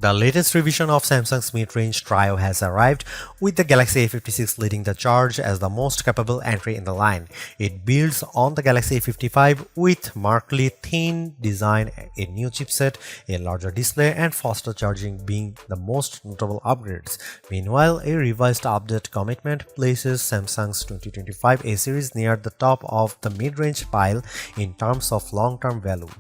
The latest revision of Samsung's mid-range trio has arrived, with the Galaxy A56 leading the charge as the most capable entry in the line. It builds on the Galaxy A55 with markedly thin design, a new chipset, a larger display, and faster charging being the most notable upgrades. Meanwhile, a revised update commitment places Samsung's 2025 A series near the top of the mid-range pile in terms of long-term value.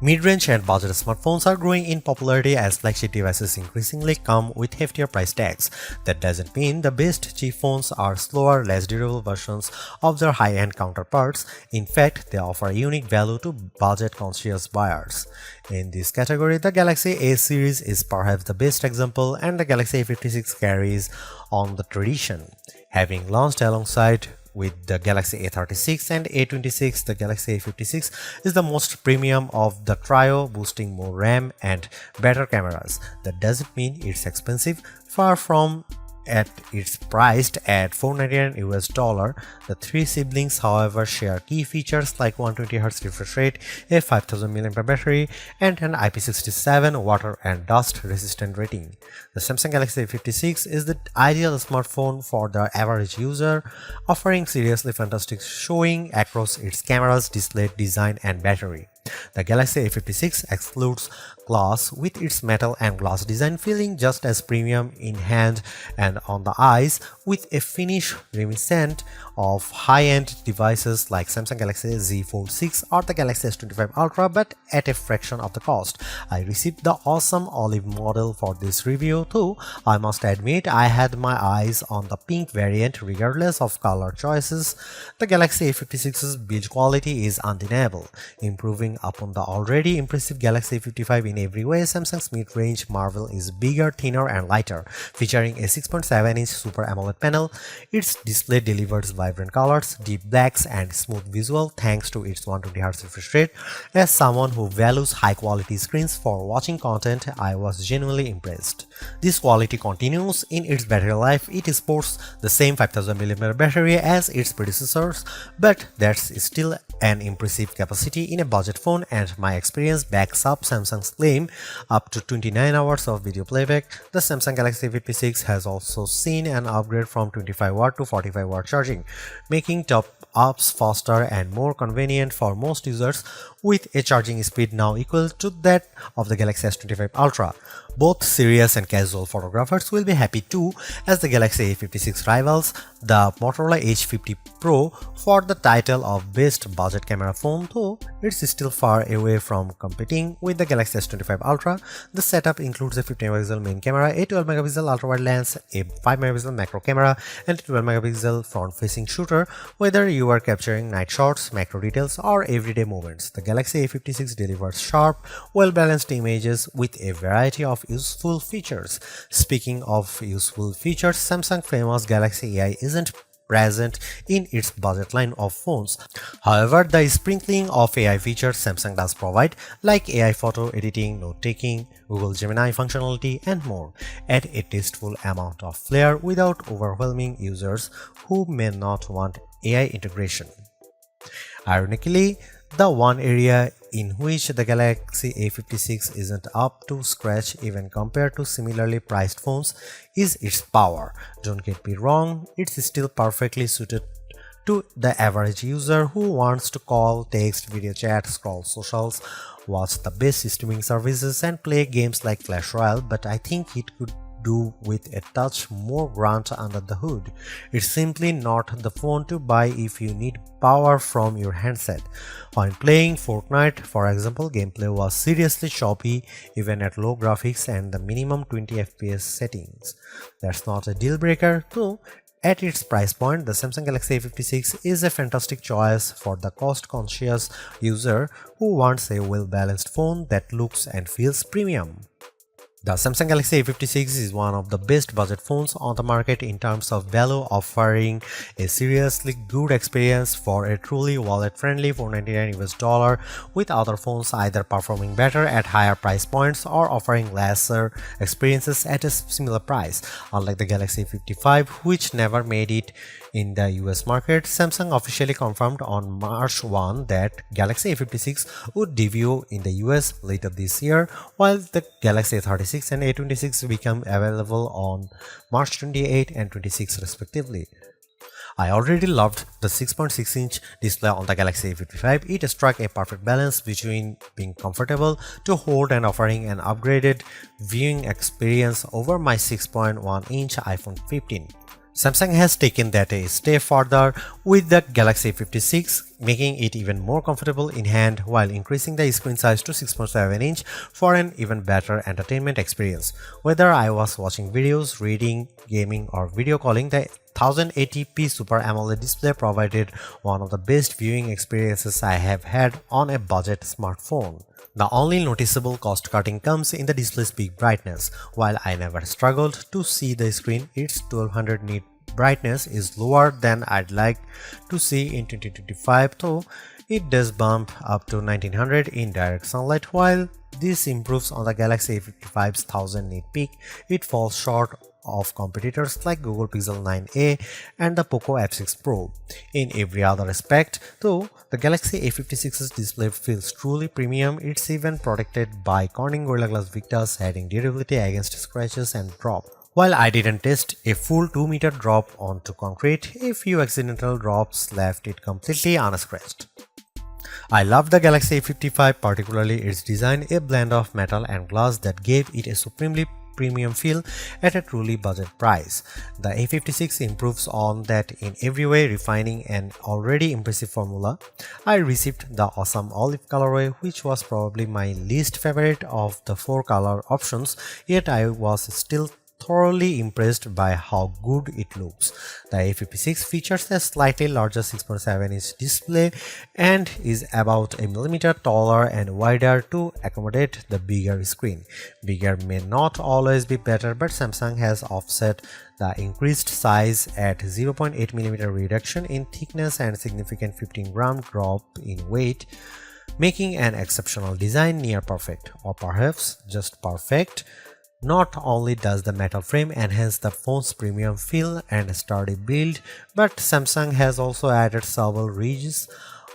Mid-range and budget smartphones are growing in popularity as flagship devices increasingly come with heftier price tags. That doesn't mean the best cheap phones are slower, less durable versions of their high-end counterparts. In fact, they offer a unique value to budget-conscious buyers. In this category, the Galaxy A series is perhaps the best example, and the Galaxy A56 carries on the tradition. Having launched alongside with the Galaxy A36 and A26, the Galaxy A56 is the most premium of the trio, boasting more RAM and better cameras. That doesn't mean it's expensive, far from it's priced at $499 US. The three siblings, however, share key features like 120Hz refresh rate, a 5000 mAh battery, and an IP67 water and dust resistant rating. The Samsung Galaxy A56 is the ideal smartphone for the average user, offering seriously fantastic showing across its cameras, display, design, and battery. The Galaxy A56 excludes glass, with its metal and glass design feeling just as premium in hand and on the eyes, with a finish reminiscent of high-end devices like Samsung Galaxy Z Fold 6 or the Galaxy S25 Ultra, but at a fraction of the cost. I received the awesome olive model for this review, though I must admit I had my eyes on the pink variant regardless of color choices. The Galaxy A56's build quality is undeniable, improving upon the already impressive Galaxy A55 in every way. Samsung's mid-range marvel is bigger, thinner, and lighter, featuring a 6.7-inch Super AMOLED panel. Its display delivers vibrant colors, deep blacks, and smooth visual thanks to its 120Hz refresh rate. As someone who values high-quality screens for watching content, I was genuinely impressed. This quality continues in its battery life. It sports the same 5000 mAh battery as its predecessors, but that's still an impressive capacity in a budget phone, and my experience backs up Samsung's claim up to 29 hours of video playback. The Samsung Galaxy A56 has also seen an upgrade from 25W to 45W charging, making top-ups faster and more convenient for most users, with a charging speed now equal to that of the Galaxy S25 Ultra. Both serious and casual photographers will be happy too, as the Galaxy A56 rivals the Motorola Edge 50 Pro for the title of best budget camera phone, though it's still far away from competing with the Galaxy S25 Ultra. The setup includes a 50MP main camera, a 12MP ultra-wide lens, a 5MP macro camera, and a 12MP front-facing shooter, whether you are capturing night shots, macro details, or everyday moments. The Galaxy A56 delivers sharp, well-balanced images with a variety of useful features. Speaking of useful features, Samsung's famous Galaxy AI isn't present in its budget line of phones. However, the sprinkling of AI features Samsung does provide, like AI photo editing, note-taking, Google Gemini functionality, and more, add a tasteful amount of flair without overwhelming users who may not want AI integration. Ironically, the one area in which the Galaxy A56 isn't up to scratch even compared to similarly priced phones is its power. Don't get me wrong, it's still perfectly suited to the average user who wants to call, text, video chat, scroll socials, watch the best streaming services, and play games like Clash Royale, but I think it could do with a touch more grunt under the hood. It's simply not the phone to buy if you need power from your handset. When playing Fortnite, for example, gameplay was seriously choppy even at low graphics and the minimum 20fps settings. That's not a deal breaker, though. At its price point, the Samsung Galaxy A56 is a fantastic choice for the cost-conscious user who wants a well-balanced phone that looks and feels premium. The Samsung Galaxy A56 is one of the best budget phones on the market in terms of value, offering a seriously good experience for a truly wallet-friendly $499 US, with other phones either performing better at higher price points or offering lesser experiences at a similar price. Unlike the Galaxy A55, which never made it In the US market, Samsung officially confirmed on March 1 that Galaxy A56 would debut in the US later this year, while the Galaxy A36 and A26 become available on March 28 and 26 respectively. I already loved the 6.6-inch display on the Galaxy A55. It struck a perfect balance between being comfortable to hold and offering an upgraded viewing experience over my 6.1-inch iPhone 15. Samsung has taken that a step further with the Galaxy A56, making it even more comfortable in hand while increasing the screen size to 6.7-inch for an even better entertainment experience. Whether I was watching videos, reading, gaming, or video calling, the 1080p Super AMOLED display provided one of the best viewing experiences I have had on a budget smartphone. The only noticeable cost cutting comes in the display's peak brightness. While I never struggled to see the screen, its 1200 nit brightness is lower than I'd like to see in 2025, though it does bump up to 1900 in direct sunlight. While this improves on the Galaxy A55's 1000 nit peak, it falls short of competitors like Google Pixel 9a and the Poco F6 Pro. In every other respect, though, the Galaxy A56's display feels truly premium. It's even protected by Corning Gorilla Glass Victus, adding durability against scratches and drop. While I didn't test a full 2-meter drop onto concrete, a few accidental drops left it completely unscratched. I love the Galaxy A55, particularly its design, a blend of metal and glass that gave it a supremely premium feel at a truly budget price. The A56 improves on that in every way, refining an already impressive formula. I received the awesome olive colorway, which was probably my least favorite of the 4 color options, yet I was still thoroughly impressed by how good it looks. The A56 features a slightly larger 6.7-inch display and is about a millimeter taller and wider to accommodate the bigger screen. Bigger may not always be better, but Samsung has offset the increased size at 0.8mm reduction in thickness and significant 15-gram drop in weight, making an exceptional design near perfect, or perhaps just perfect. Not only does the metal frame enhance the phone's premium feel and sturdy build, but Samsung has also added several ridges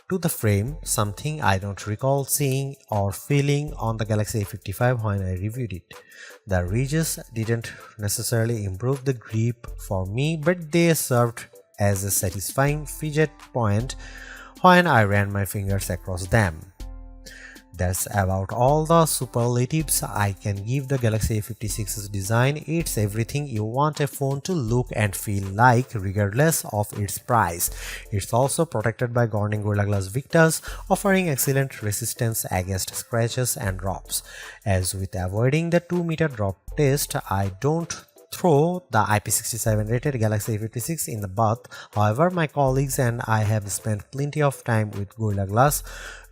to the frame, something I don't recall seeing or feeling on the Galaxy A55 when I reviewed it. The ridges didn't necessarily improve the grip for me, but they served as a satisfying fidget point when I ran my fingers across them. That's about all the superlatives I can give the Galaxy A56's design. It's everything you want a phone to look and feel like, regardless of its price. It's also protected by Corning Gorilla Glass Victus, offering excellent resistance against scratches and drops. As with avoiding the 2-meter drop test, I don't throw the IP67 rated Galaxy A56 in the bath. However, my colleagues and I have spent plenty of time with Gorilla Glass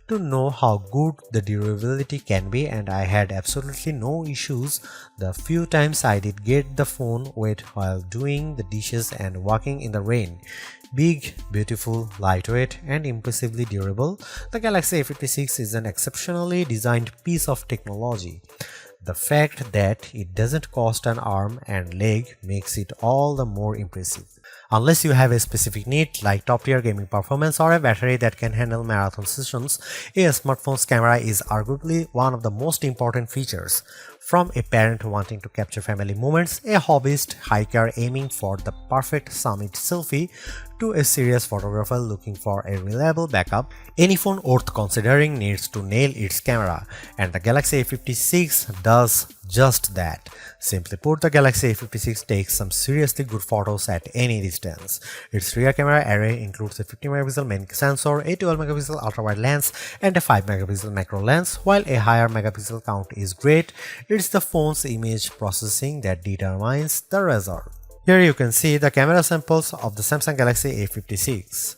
to know how good the durability can be, and I had absolutely no issues the few times I did get the phone wet while doing the dishes and walking in the rain. Big, beautiful, lightweight, and impressively durable, the Galaxy A56 is an exceptionally designed piece of technology. The fact that it doesn't cost an arm and leg makes it all the more impressive. Unless you have a specific need like top-tier gaming performance or a battery that can handle marathon sessions, a smartphone's camera is arguably one of the most important features. From a parent wanting to capture family moments, a hobbyist hiker aiming for the perfect summit selfie, to a serious photographer looking for a reliable backup, any phone worth considering needs to nail its camera, and the Galaxy A56 does just that. Simply put, the Galaxy A56 takes some seriously good photos at any distance. Its rear camera array includes a 50-megapixel main sensor, a 12-megapixel ultra-wide lens, and a 5-megapixel macro lens. While a higher megapixel count is great, it's the phone's image processing that determines the result. Here you can see the camera samples of the Samsung Galaxy A56.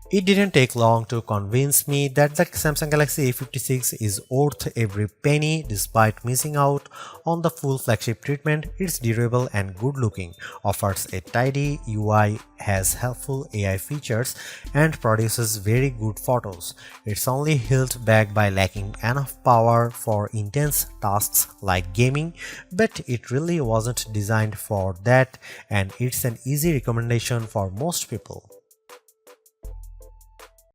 It didn't take long to convince me that the Samsung Galaxy A56 is worth every penny despite missing out on the full flagship treatment. It's durable and good looking, offers a tidy UI, has helpful AI features, and produces very good photos. It's only held back by lacking enough power for intense tasks like gaming, but it really wasn't designed for that, and it's an easy recommendation for most people.